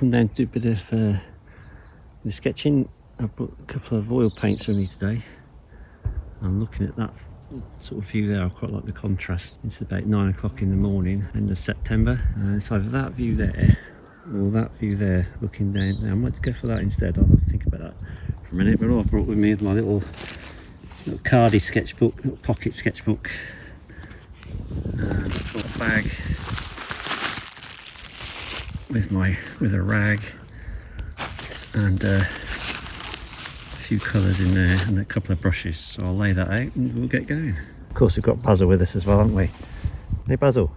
come down to do a bit of the sketching. I brought a couple of oil paints with me today. I'm looking at that sort of view there. I quite like the contrast. It's about 9 o'clock in the morning, end of September. It's either that view there or that view there looking down there. I might go for that instead. I'll have to think about that for a minute. But all I've brought with me is my little cardie sketchbook, little pocket sketchbook. I've got a bag with a rag and a few colours in there and a couple of brushes. So I'll lay that out and we'll get going. Of course, we've got Basil with us as well, haven't we? Hey Basil.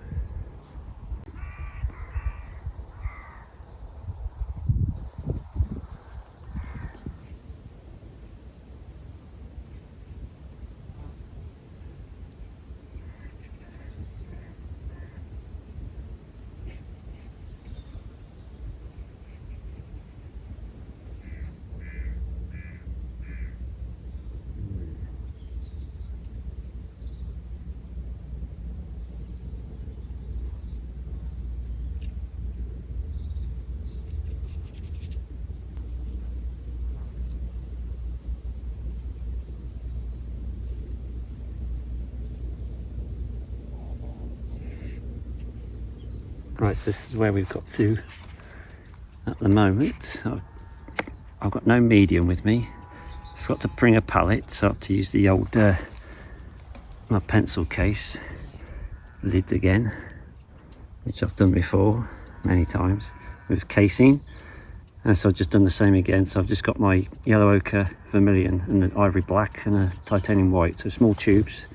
Right, so this is where we've got to at the moment. I've got no medium with me. Forgot to bring a palette, so I have to use the old my pencil case lid again, which I've done before many times with casing. And so I've just done the same again. So I've just got my Yellow Ochre, Vermillion and an Ivory Black and a titanium white, so small tubes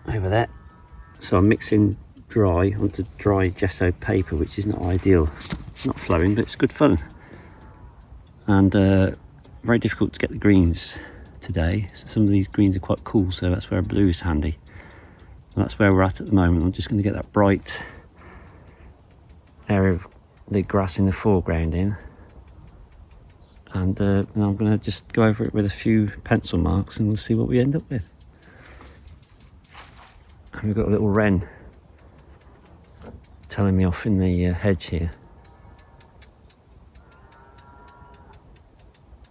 over there. So I'm mixing dry onto dry gesso paper, which is not ideal. It's not flowing, but it's good fun. And very difficult to get the greens today. So some of these greens are quite cool, so that's where a blue is handy. And that's where we're at the moment. I'm just going to get that bright area of the grass in the foreground in, and then I'm going to just go over it with a few pencil marks and we'll see what we end up with. And we've got a little wren telling me off in the hedge here,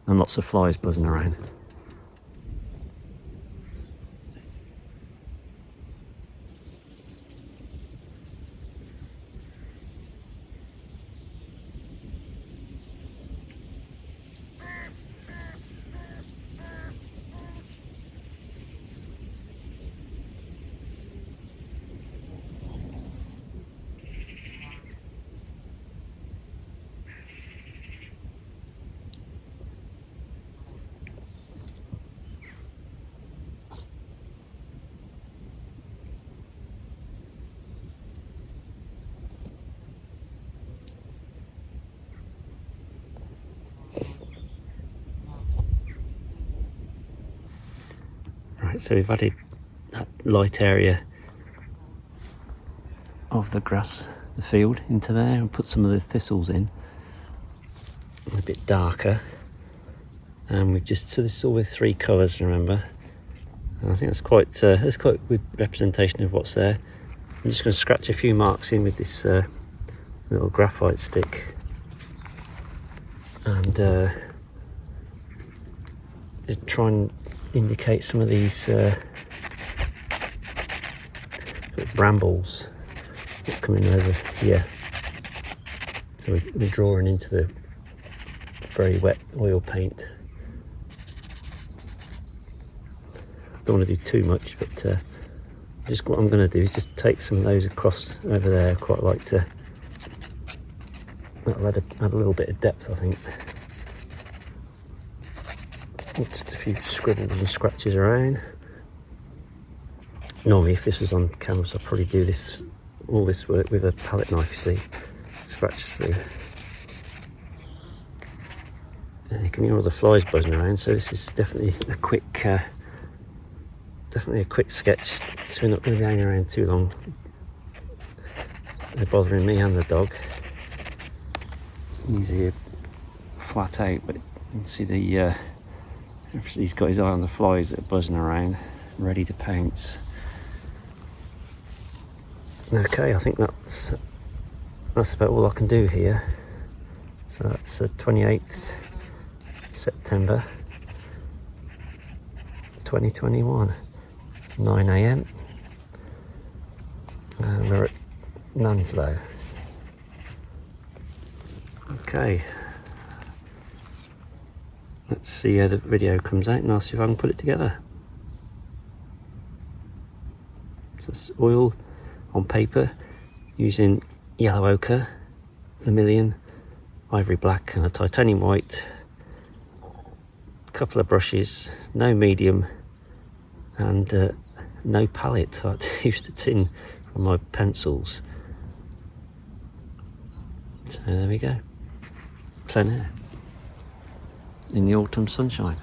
and lots of flies buzzing around. So we've added that light area of the grass, the field, into there, and put some of the thistles in a bit darker. And we've just, so this is all with 3 colours, remember, and I think that's quite good representation of what's there. I'm just going to scratch a few marks in with this little graphite stick, and just try and indicate some of these sort of brambles that are coming over here. So we're drawing into the very wet oil paint. Don't want to do too much, but just what I'm going to do is just take some of those across over there. I quite like to, that'll add a little bit of depth, I think. Just a few scribbles and scratches around. Normally, if this was on canvas, I'd probably do all this work with a palette knife, you see, scratch through. And you can hear all the flies buzzing around, so this is definitely a quick sketch, so we're not going to be hanging around too long. They're bothering me and the dog. He's here flat out, but you can see he's got his eye on the flies that are buzzing around, ready to pounce. Okay, I think that's about all I can do here. So that's the 28th September 2021, 9 AM, and we're at Nunslow. Okay, let's see how the video comes out and I'll see if I can put it together. So it's oil on paper using Yellow Ochre, Vermillion, Ivory Black and a titanium white, a couple of brushes, no medium and no palette. I had to use the tin on my pencils. So there we go, plein air in the autumn sunshine.